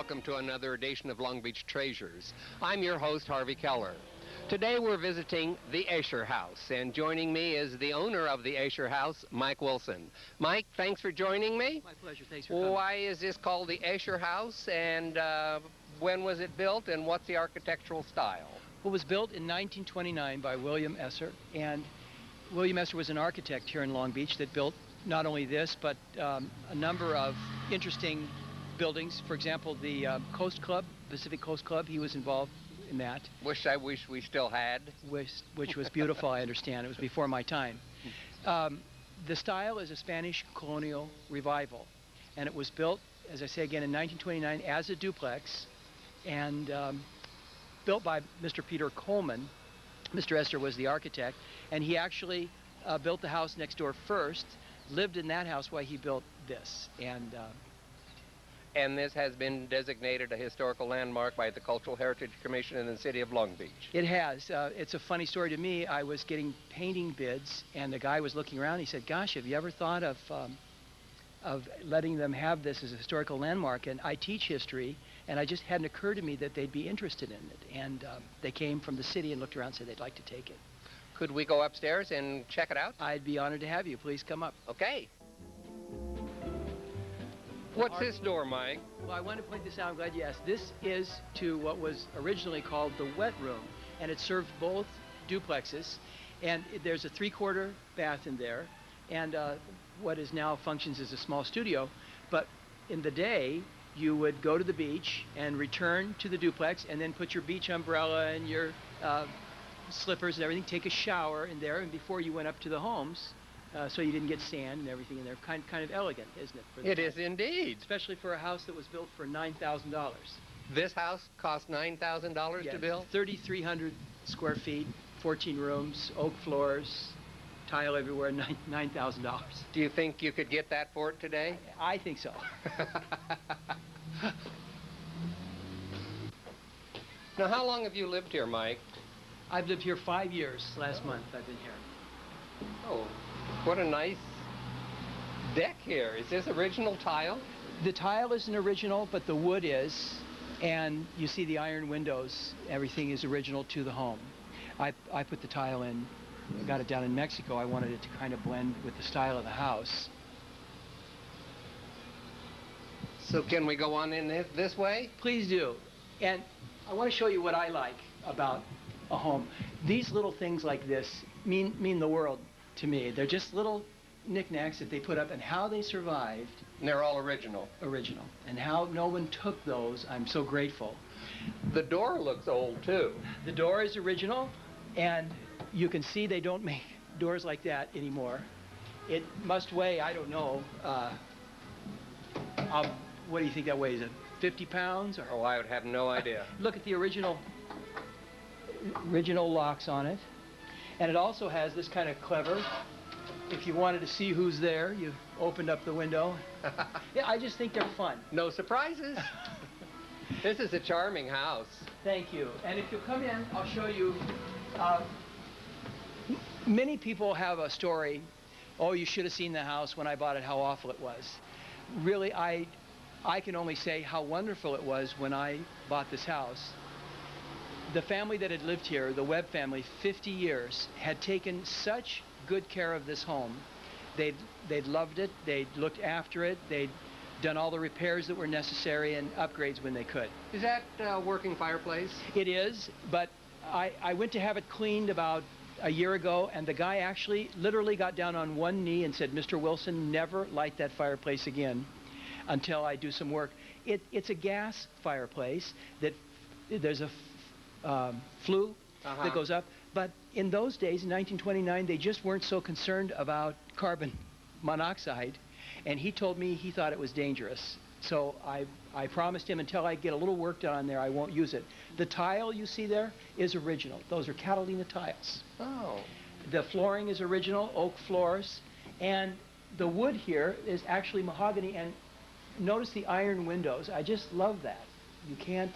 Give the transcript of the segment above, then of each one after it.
welcome to another edition of Long Beach Treasures. I'm your host, Harvey Keller. Today we're visiting the Esser House, and joining me is the owner of the Esser House, Mike Wilson. Mike, thanks for joining me. My pleasure. Thanks for coming. Why is this called the Esser House, and when was it built, and what's the architectural style? It was built in 1929 by William Esser, and William Esser was an architect here in Long Beach that built not only this, but a number of interesting buildings. For example, the Coast Club, Pacific Coast Club, he was involved in that. I wish we still had. Which was beautiful, I understand. It was before my time. The style is a Spanish colonial revival, and it was built, as I say again, in 1929 as a duplex, and built by Mr. Peter Coleman. Mr. Esser was the architect, and he actually built the house next door first, lived in that house while he built this. And this has been designated a historical landmark by the Cultural Heritage Commission in the city of Long Beach. It has. It's a funny story to me. I was getting painting bids, and the guy was looking around. He said, "Gosh, have you ever thought of letting them have this as a historical landmark?" And I teach history, and it just hadn't occurred to me that they'd be interested in it. And they came from the city and looked around and said they'd like to take it. Could we go upstairs and check it out? I'd be honored to have you. Please come up. Okay. What's this door, Mike? Well, I want to point this out. I'm glad you asked. This is to what was originally called the wet room, and it served both duplexes. And there's a 3/4 bath in there, and what is now functions as a small studio. But in the day, you would go to the beach and return to the duplex, and then put your beach umbrella and your slippers and everything, take a shower in there, and before you went up to the homes, so you didn't get sand and everything in there. Kind of elegant, isn't it? It is indeed. Especially for a house that was built for $9,000. This house cost $9,000 to build? 3,300 square feet, 14 rooms, oak floors, tile everywhere, $9,000. Do you think you could get that for it today? I think so. Now, how long have you lived here, Mike? I've lived here 5 years. Last month I've been here. Oh, what a nice deck here. Is this original tile? The tile isn't original, but the wood is. And you see the iron windows. Everything is original to the home. I put the tile in. I got it down in Mexico. I wanted it to kind of blend with the style of the house. So can we go on in this way? Please do. And I want to show you what I like about a home. These little things like this mean the world to me. They're just little knickknacks that they put up, and how they survived. And they're all original. Original. And how no one took those, I'm so grateful. The door looks old, too. The door is original, and you can see they don't make doors like that anymore. It must weigh, I don't know, what do you think that weighs? 50 pounds? Or? Oh, I would have no idea. Look at the original locks on it. And it also has this kind of clever, if you wanted to see who's there, you opened up the window. Yeah, I just think they're fun. No surprises. This is a charming house. Thank you. And if you'll come in, I'll show you. Many people have a story, "Oh, you should have seen the house when I bought it, how awful it was." Really, I can only say how wonderful it was when I bought this house. The family that had lived here, the Webb family, 50 years, had taken such good care of this home. They'd loved it, they'd looked after it, they'd done all the repairs that were necessary and upgrades when they could. Is that a working fireplace? It is, but I went to have it cleaned about a year ago, and the guy actually literally got down on one knee and said, "Mr. Wilson, never light that fireplace again until I do some work." It's a gas fireplace that there's a flue that goes up. But in those days, in 1929, they just weren't so concerned about carbon monoxide. And he told me he thought it was dangerous. So I promised him until I get a little work done on there, I won't use it. The tile you see there is original. Those are Catalina tiles. Oh. The flooring is original, oak floors. And the wood here is actually mahogany. And notice the iron windows. I just love that. You can't,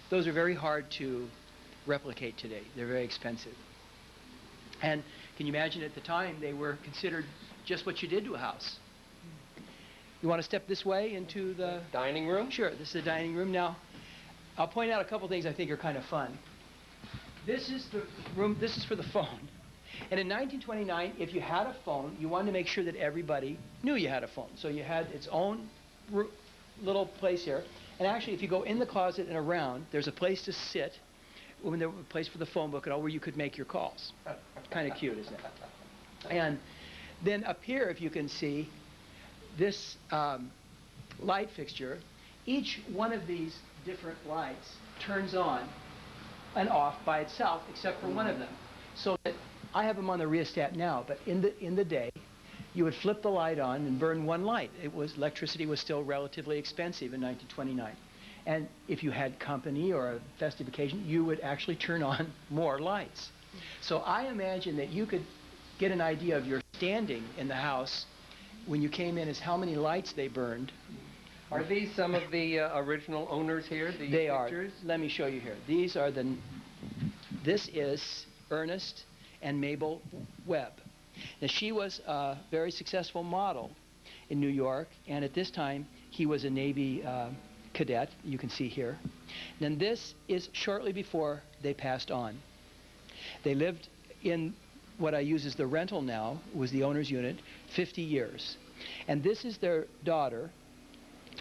those are very hard to replicate today. They're very expensive. And can you imagine at the time they were considered just what you did to a house. You want to step this way into the dining room? Sure, this is the dining room. Now, I'll point out a couple things I think are kind of fun. This is the room, this is for the phone. And in 1929, if you had a phone, you wanted to make sure that everybody knew you had a phone. So you had its own little place here. And actually, if you go in the closet and around, there's a place to sit, when there was a place for the phone book and all, where you could make your calls. Kind of cute, isn't it? And then up here, if you can see, this light fixture, each one of these different lights turns on and off by itself, except for one of them. So that I have them on the rheostat now, but in the day, you would flip the light on and burn one light. Electricity was still relatively expensive in 1929. And if you had company or a festive occasion, you would actually turn on more lights. So I imagine that you could get an idea of your standing in the house when you came in as how many lights they burned. Are these some of the original owners here? The They pictures? are. Let me show you here. This is Ernest and Mabel Webb. Now, she was a very successful model in New York, and at this time, he was a Navy cadet, you can see here. Then this is shortly before they passed on. They lived in what I use as the rental now, was the owner's unit, 50 years. And this is their daughter,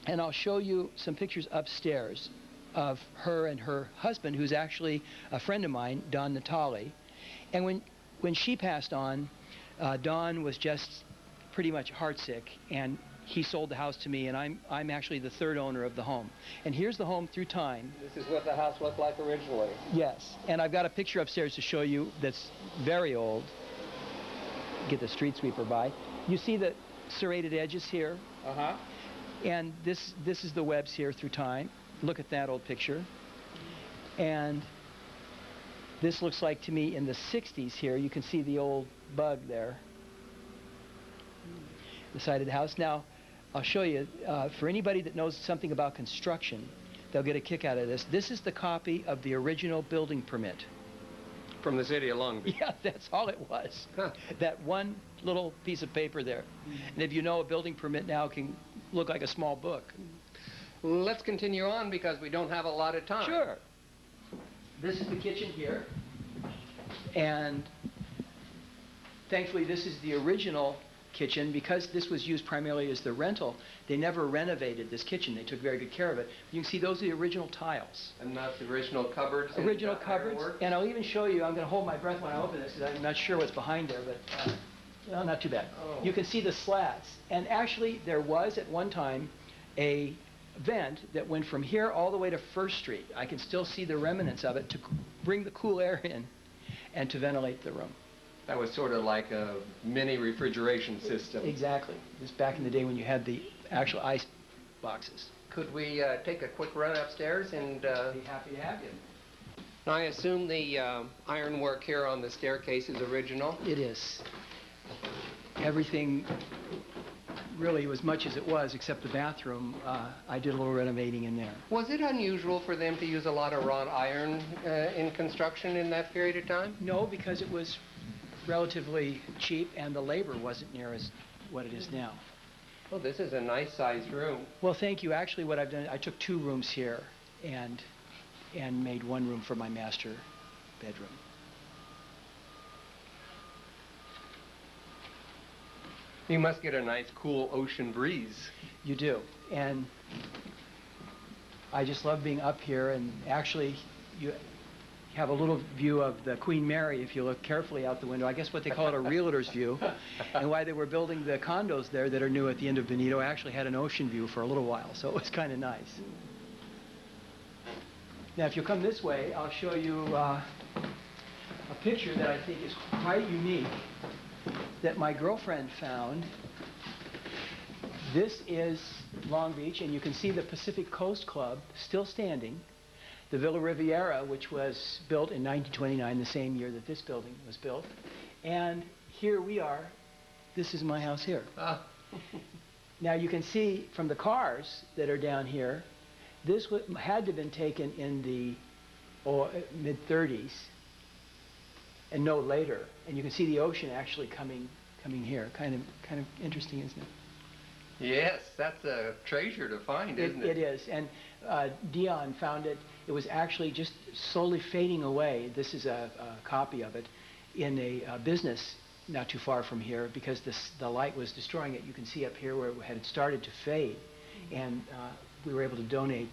and I'll show you some pictures upstairs of her and her husband, who's actually a friend of mine, Don Natali. And when she passed on, Don was just pretty much heartsick, and he sold the house to me, and I'm actually the third owner of the home. And here's the home through time. This is what the house looked like originally. Yes, and I've got a picture upstairs to show you that's very old. Get the street sweeper by. You see the serrated edges here? Uh-huh. And this is the Webbs here through time. Look at that old picture. And this looks like to me in the 60s here. You can see the old bug there. The side of the house. Now, I'll show you, for anybody that knows something about construction, they'll get a kick out of this. This is the copy of the original building permit. From the city of Long Beach. Yeah, that's all it was. Huh. That one little piece of paper there. And if you know, a building permit now can look like a small book. Let's continue on because we don't have a lot of time. Sure. This is the kitchen here. And thankfully, this is the original kitchen. Because this was used primarily as the rental, they never renovated this kitchen. They took very good care of it. You can see those are the original tiles. And that's the original cupboards. Original and, cupboards. ironwork. And I'll even show you, I'm going to hold my breath when I open this because I'm not sure what's behind there, but well, not too bad. Oh. You can see the slats. And actually, there was at one time a vent that went from here all the way to First Street. I can still see the remnants of it to bring the cool air in and to ventilate the room. That was sort of like a mini refrigeration system. Exactly. This back in the day when you had the actual ice boxes. Could we take a quick run upstairs and... I'd be happy to have you. I assume the ironwork here on the staircase is original? It is. Everything really was much as it was, except the bathroom. I did a little renovating in there. Was it unusual for them to use a lot of wrought iron in construction in that period of time? No, because it was relatively cheap and the labor wasn't near as what it is now. Well, this is a nice sized room. Well, thank you. Actually, what I've done, I took 2 rooms here and made 1 room for my master bedroom. You must get a nice cool ocean breeze. You do. And I just love being up here, and actually you have a little view of the Queen Mary if you look carefully out the window. I guess what they call it a realtor's view. And why they were building the condos there that are new at the end of Benito actually had an ocean view for a little while, so it was kind of nice. Now, if you'll come this way, I'll show you a picture that I think is quite unique that my girlfriend found. This is Long Beach, and you can see the Pacific Coast Club still standing. The Villa Riviera, which was built in 1929, the same year that this building was built. And here we are. This is my house here. Now you can see from the cars that are down here, this had to have been taken in the mid-30s and no later. And you can see the ocean actually coming here. Kind of interesting, isn't it? Yes, that's a treasure to find, isn't it? It is, and Dion found it. It was actually just slowly fading away. This is a copy of it in a business not too far from here because the light was destroying it. You can see up here where it had started to fade, and we were able to donate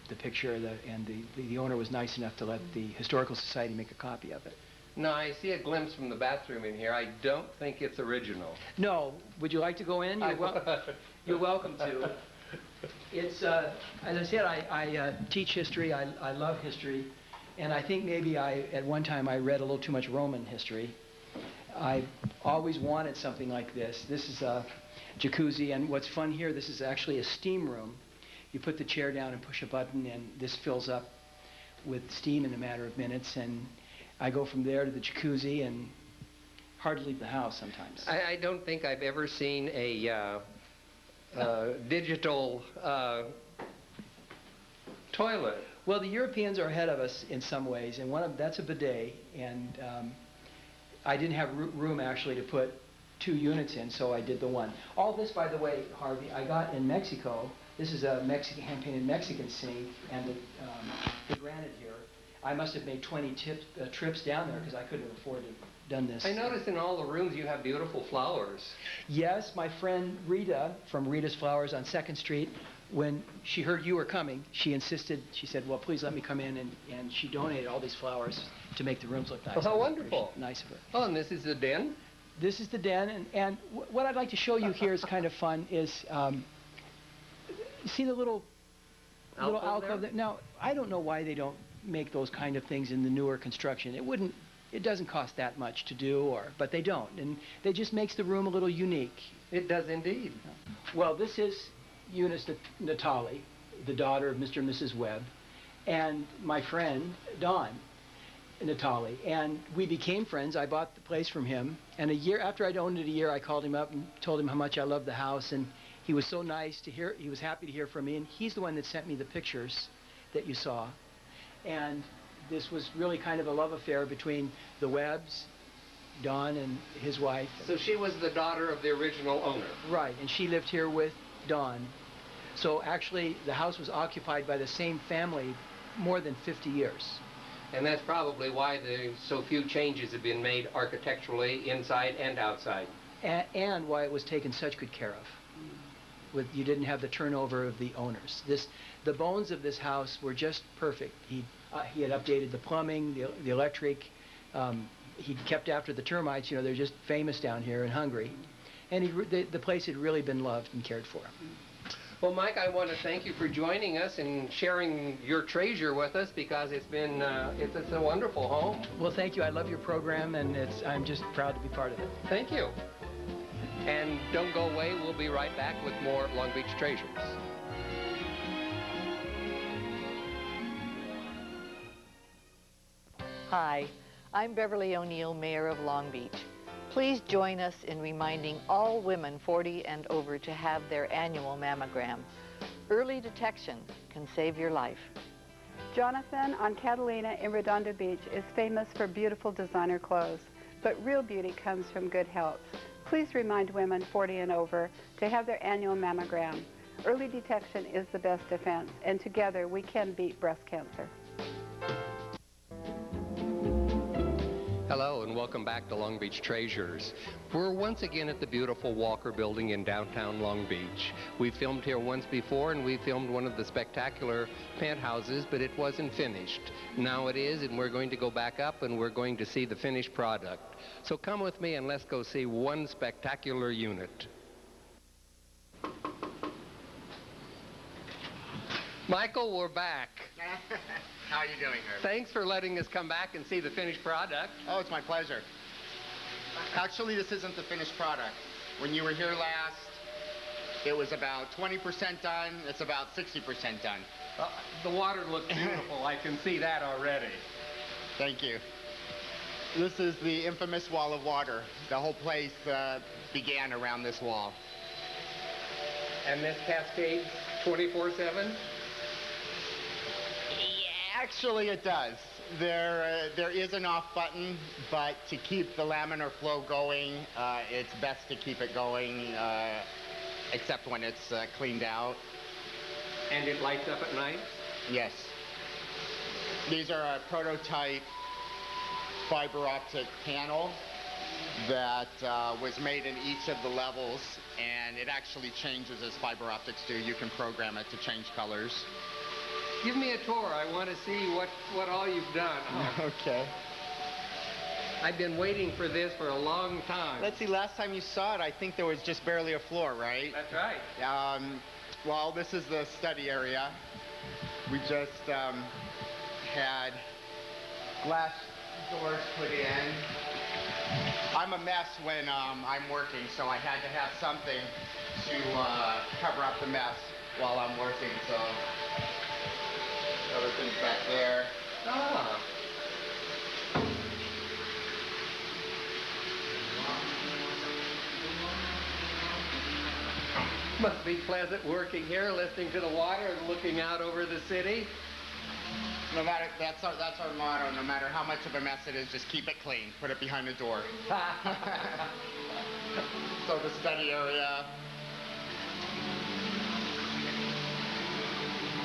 the picture, and the owner was nice enough to let the Historical Society make a copy of it. Now, I see a glimpse from the bathroom in here. I don't think it's original. No. Would you like to go in? You're welcome to. It's, as I said, I teach history. I love history. And I think maybe at one time I read a little too much Roman history. I always wanted something like this. This is a jacuzzi, and what's fun here, this is actually a steam room. You put the chair down and push a button, and this fills up with steam in a matter of minutes, and I go from there to the jacuzzi and hardly leave the house sometimes. I don't think I've ever seen a digital toilet. Well, the Europeans are ahead of us in some ways, and that's a bidet, and I didn't have room actually to put 2 units in, so I did the one. All this, by the way, Harvey, I got in Mexico. This is a hand-painted Mexican sink, and the granite here. I must have made 20 trips down there because I couldn't have afforded to done this. I noticed in all the rooms you have beautiful flowers. Yes, my friend Rita from Rita's Flowers on 2nd Street, when she heard you were coming, she insisted, she said, well, please let me come in, and she donated all these flowers to make the rooms look nice. Oh, how wonderful. Nice of her. Oh, and this is the den? This is the den, and what I'd like to show you here is kind of fun, is see the little alcove there? Now, I don't know why they don't make those kind of things in the newer construction. It doesn't cost that much to do, but they don't, and it just makes the room a little unique. It does indeed. Well, this is Eunice Natali, the daughter of Mr. and Mrs. Webb, and my friend Don Natali, and we became friends. I bought the place from him, and after I'd owned it a year, I called him up and told him how much I loved the house, and he was so nice to hear. He was happy to hear from me, and he's the one that sent me the pictures that you saw. And this was really kind of a love affair between the Webbs, Don and his wife. So she was the daughter of the original owner. Right, and she lived here with Don. So actually, the house was occupied by the same family more than 50 years. And that's probably why so few changes have been made architecturally, inside and outside. And why it was taken such good care of. You didn't have the turnover of the owners. The bones of this house were just perfect. He had updated the plumbing, the electric. He kept after the termites. You know, they're just famous down here in Hungary. And the place had really been loved and cared for. Well, Mike, I want to thank you for joining us and sharing your treasure with us, because it's been it's a wonderful home. Well, thank you. I love your program, and I'm just proud to be part of it. Thank you. And don't go away. We'll be right back with more Long Beach Treasures. Hi, I'm Beverly O'Neill, Mayor of Long Beach. Please join us in reminding all women 40 and over to have their annual mammogram. Early detection can save your life. Jonathan on Catalina in Redondo Beach is famous for beautiful designer clothes, but real beauty comes from good health. Please remind women 40 and over to have their annual mammogram. Early detection is the best defense, and together we can beat breast cancer. Hello and welcome back to Long Beach Treasures. We're once again at the beautiful Walker Building in downtown Long Beach. We filmed here once before, and we filmed one of the spectacular penthouses, but it wasn't finished. Now it is, and we're going to go back up and we're going to see the finished product. So come with me and let's go see one spectacular unit. Michael, we're back. How are you doing, Herb? Thanks for letting us come back and see the finished product. Oh, it's my pleasure. Actually, this isn't the finished product. When you were here last, it was about 20% done. It's about 60% done. The water looks beautiful. I can see that already. Thank you. This is the infamous wall of water. The whole place began around this wall. And this cascades 24/7? Actually, it does. There is an off button, but to keep the laminar flow going, it's best to keep it going except when it's cleaned out. And it lights up at night? Yes. These are a prototype fiber optic panel that was made in each of the levels, and it actually changes as fiber optics do. You can program it to change colors. Give me a tour. I want to see what all you've done. Oh. Okay. I've been waiting for this for a long time. Let's see, last time you saw it, I think there was just barely a floor, right? That's right. Well, this is the study area. We just had glass doors put in. I'm a mess when I'm working, so I had to have something to cover up the mess while I'm working, so everything's back there. Ah. Must be pleasant working here, listening to the water and looking out over the city. No matter, that's our motto. No matter how much of a mess it is, just keep it clean. Put it behind the door. So the study area.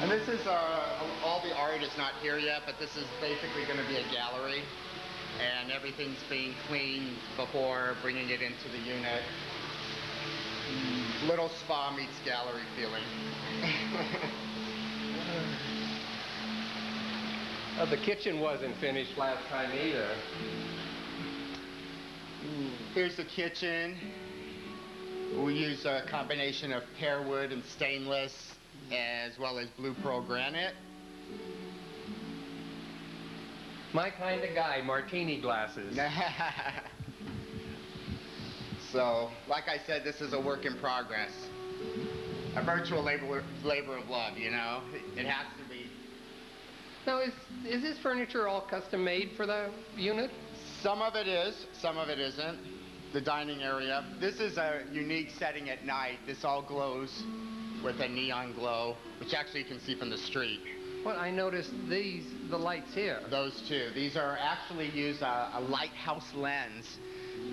And this is, all the art is not here yet, but this is basically going to be a gallery. And everything's being cleaned before bringing it into the unit. Little spa meets gallery feeling. The kitchen wasn't finished last time either. Here's the kitchen. We use a combination of pear wood and stainless, as well as blue pearl granite. My kind of guy, martini glasses. So, like I said, this is a work in progress. A virtual labor of love, you know? It has to be. Now, is this furniture all custom made for the unit? Some of it is, some of it isn't. The dining area. This is a unique setting at night. This all glows with a neon glow, which actually you can see from the street. Well, I noticed the lights here. Those two. These are actually use a lighthouse lens.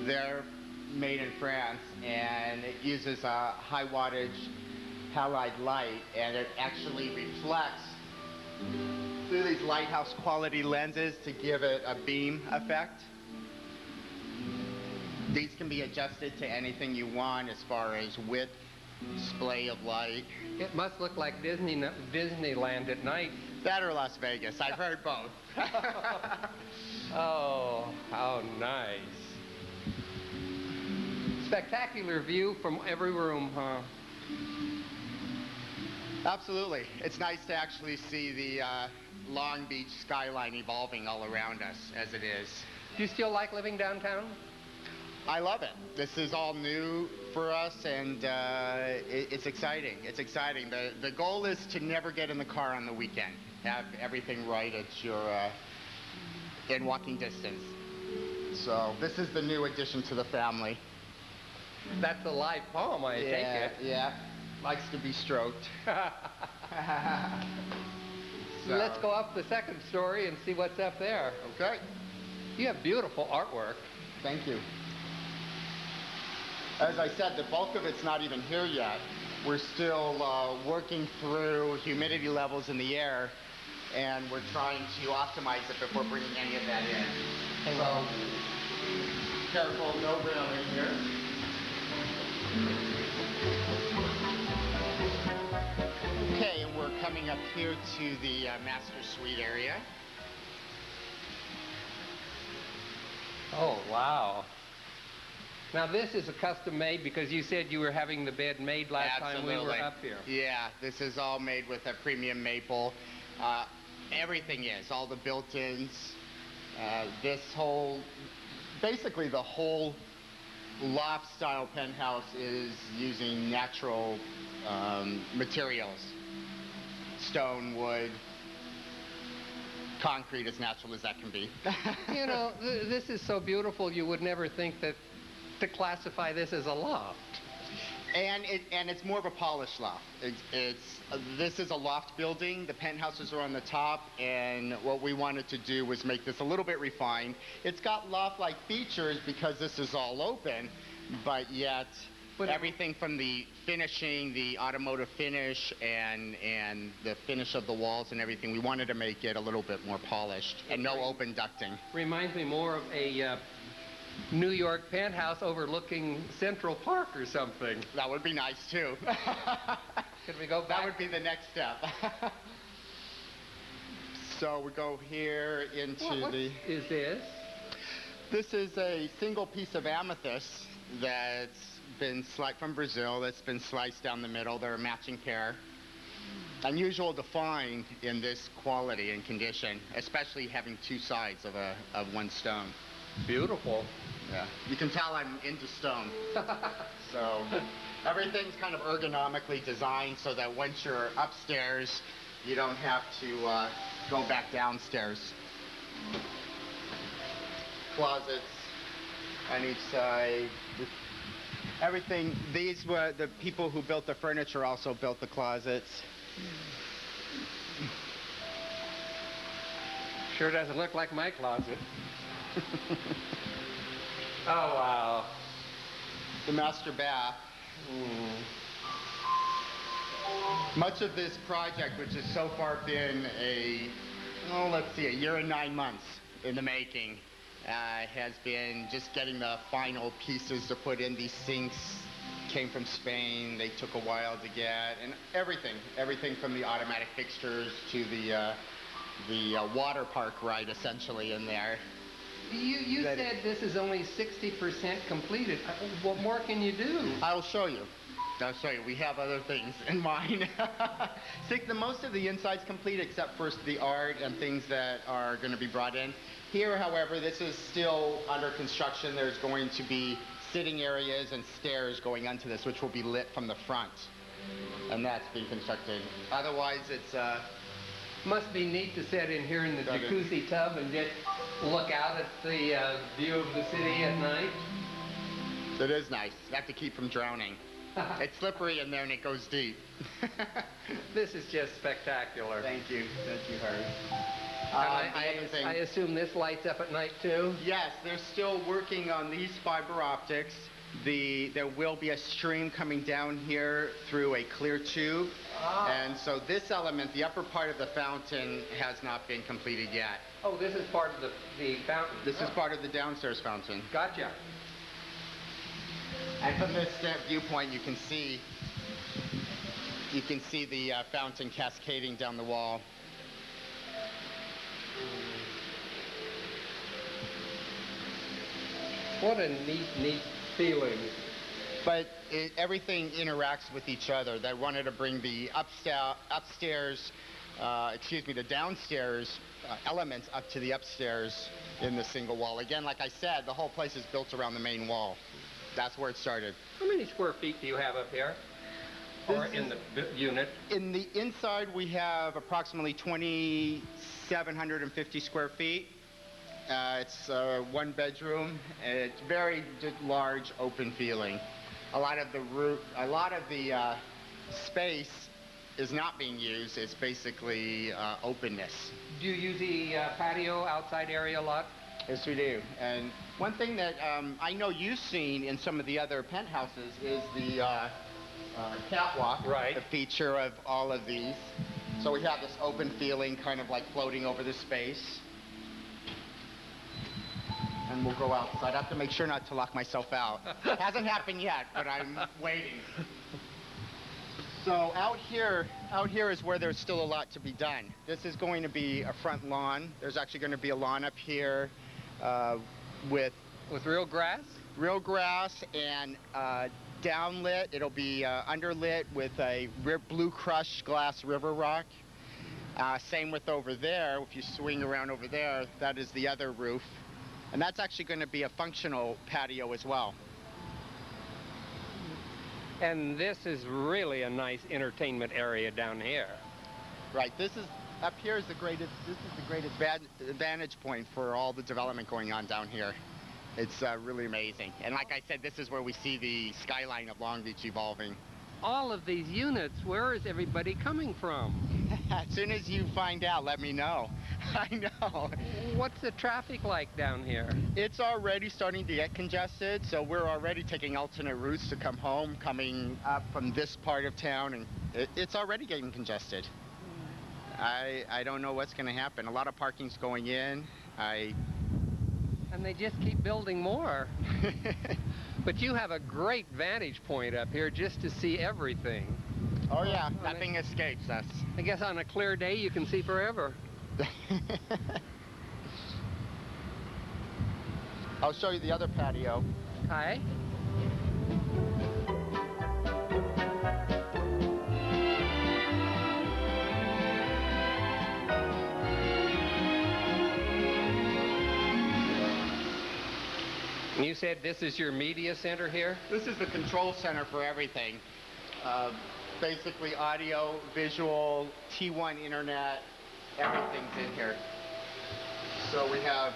They're made in France, and it uses a high wattage halide light, and it actually reflects through these lighthouse quality lenses to give it a beam effect. These can be adjusted to anything you want as far as width, display of light. It must look like Disneyland at night. That or Las Vegas. I've heard both. Oh, how nice. Spectacular view from every room, huh? Absolutely. It's nice to actually see the Long Beach skyline evolving all around us as it is. Do you still like living downtown? I love it. This is all new for us, and it's exciting. It's exciting. The goal is to never get in the car on the weekend. Have everything right at your in walking distance. So this is the new addition to the family. That's a live poem, I take it. Yeah. Likes to be stroked. So. Let's go up the second story and see what's up there. Okay. You have beautiful artwork. Thank you. As I said, the bulk of it's not even here yet. We're still working through humidity levels in the air, and we're trying to optimize it before bringing any of that in. So, careful, no railing here. Okay, and we're coming up here to the master suite area. Oh, wow. Now, this is a custom made because you said you were having the bed made last time we were up here. Yeah, this is all made with a premium maple. Everything is, all the built-ins. This whole, basically the whole loft-style penthouse is using natural materials. Stone, wood, concrete, as natural as that can be. You know, this is so beautiful you would never think that to classify this as a loft. And it's more of a polished loft. This is a loft building. The penthouses are on the top, and what we wanted to do was make this a little bit refined. It's got loft-like features because this is all open, but yet Everything from the finishing, the automotive finish, and the finish of the walls and everything. We wanted to make it a little bit more polished and no open ducting. Reminds me more of a New York penthouse overlooking Central Park or something. That would be nice too. Could we go back? That would be the next step. So we go here into what is this? This is a single piece of amethyst that's been sliced from Brazil. That's been sliced down the middle. They're a matching pair. Unusual to find in this quality and condition, especially having two sides of one stone. Beautiful. Yeah, you can tell I'm into stone. So everything's kind of ergonomically designed so that once you're upstairs, you don't have to go back downstairs. Closets on each side. Everything, these were the people who built the furniture also built the closets. Sure doesn't look like my closet. Oh, wow. The master bath. Much of this project, which has so far been a year and 9 months in the making, has been just getting the final pieces to put in. These sinks came from Spain. They took a while to get, and everything from the automatic fixtures to the water park ride essentially in there. You said this is only 60% completed. What more can you do? I'll show you. We have other things in mind. Most of the inside's complete except for the art and things that are going to be brought in. Here, however, this is still under construction. There's going to be sitting areas and stairs going onto this, which will be lit from the front. And that's being constructed. Otherwise, it's... Must be neat to sit in here in the jacuzzi tub and just look out at the view of the city at night. It is nice. You have to keep from drowning. It's slippery in there and it goes deep. This is just spectacular. Thank you, Harry. I assume this lights up at night too? Yes, they're still working on these fiber optics. There will be a stream coming down here through a clear tube. And so this element, the upper part of the fountain, has not been completed yet. Oh, this is part of the fountain? This is part of the downstairs fountain. Gotcha. And from this viewpoint, you can see the fountain cascading down the wall. What a neat feeling. But everything interacts with each other. They wanted to bring the the downstairs elements up to the upstairs in the single wall. Again, like I said, the whole place is built around the main wall. That's where it started. How many square feet do you have up here? Or in the unit? In the inside, we have approximately 2,750 square feet. It's one bedroom, and it's very large, open feeling. A lot of the space is not being used. It's basically openness. Do you use the patio outside area a lot? Yes, we do. And one thing that I know you've seen in some of the other penthouses is the catwalk, right? The feature of all of these. So we have this open feeling, kind of like floating over the space. And we'll go outside. I have to make sure not to lock myself out. Hasn't happened yet, but I'm waiting. So out here is where there's still a lot to be done. This is going to be a front lawn. There's actually going to be a lawn up here with real grass? Real grass and downlit. It'll be underlit with a blue crushed glass river rock. Same with over there. If you swing around over there, that is the other roof. And that's actually going to be a functional patio as well. And this is really a nice entertainment area down here. Right. Up here is the greatest vantage point for all the development going on down here. It's really amazing. And like I said, this is where we see the skyline of Long Beach evolving. All of these units, where is everybody coming from? As soon as you find out, let me know. I know. What's the traffic like down here? It's already starting to get congested, so we're already taking alternate routes to come home, coming up from this part of town, and it's already getting congested. I don't know what's going to happen. A lot of parking's going in. And they just keep building more. But you have a great vantage point up here just to see everything. Oh yeah, nothing escapes us. I guess on a clear day you can see forever. I'll show you the other patio. Hi. You said this is your media center here? This is the control center for everything. Basically audio, visual, T1 internet, everything's in here. So we have,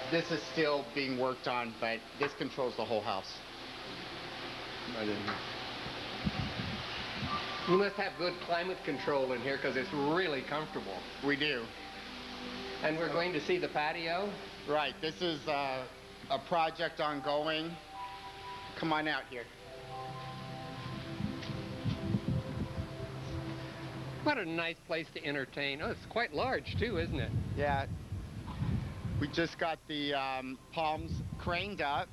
this is still being worked on, but this controls the whole house. You must have good climate control in here because it's really comfortable. We do. And we're going to see the patio? Right, this is a project ongoing. Come on out here. What a nice place to entertain. Oh, it's quite large too, isn't it? Yeah. We just got the palms craned up,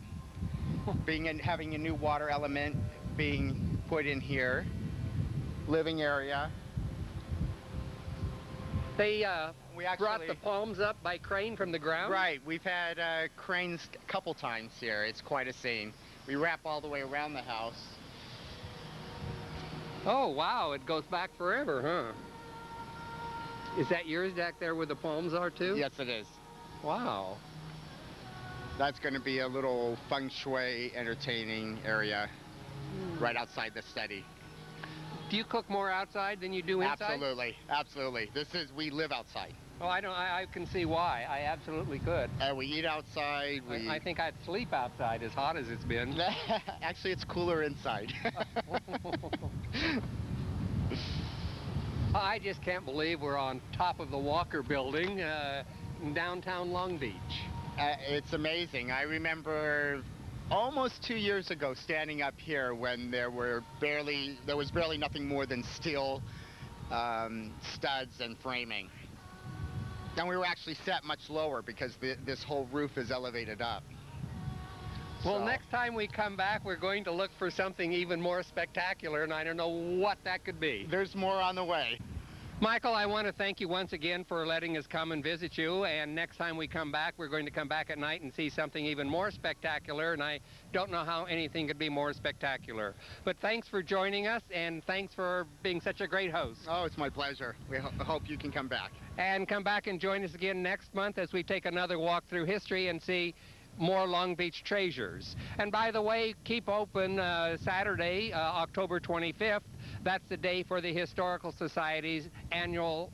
having a new water element being put in here. Living area. They brought the palms up by crane from the ground? Right. We've had cranes a couple times here. It's quite a scene. We wrap all the way around the house. Oh, wow. It goes back forever, huh? Is that yours back there where the palms are, too? Yes, it is. Wow. That's going to be a little feng shui entertaining area right outside the study. Do you cook more outside than you do inside? Absolutely. Absolutely. We live outside. Oh, I can see why. I absolutely could. We eat outside. I think I'd sleep outside as hot as it's been. Actually, it's cooler inside. I just can't believe we're on top of the Walker Building in downtown Long Beach. It's amazing. I remember almost 2 years ago standing up here when there was barely nothing more than steel studs and framing. And we were actually set much lower because this whole roof is elevated up. Well, next time we come back, we're going to look for something even more spectacular, and I don't know what that could be. There's more on the way. Michael, I want to thank you once again for letting us come and visit you, and next time we come back, we're going to come back at night and see something even more spectacular, and I don't know how anything could be more spectacular. But thanks for joining us, and thanks for being such a great host. Oh, it's my pleasure. We hope you can come back. And come back and join us again next month as we take another walk through history and see more Long Beach treasures. And by the way, keep open Saturday, October 25th. That's the day for the Historical Society's annual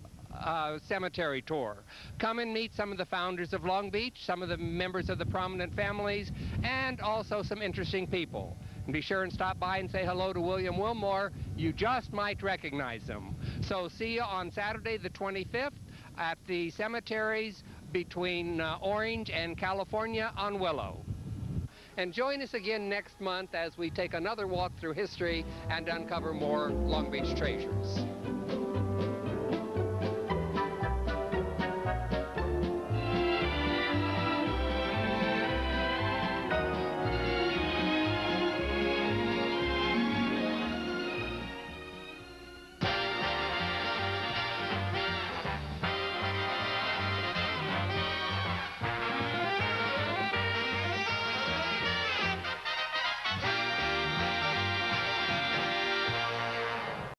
cemetery tour. Come and meet some of the founders of Long Beach, some of the members of the prominent families, and also some interesting people. And be sure and stop by and say hello to William Wilmore. You just might recognize them. So see you on Saturday the 25th at the cemeteries between Orange and California on Willow. And join us again next month as we take another walk through history and uncover more Long Beach treasures.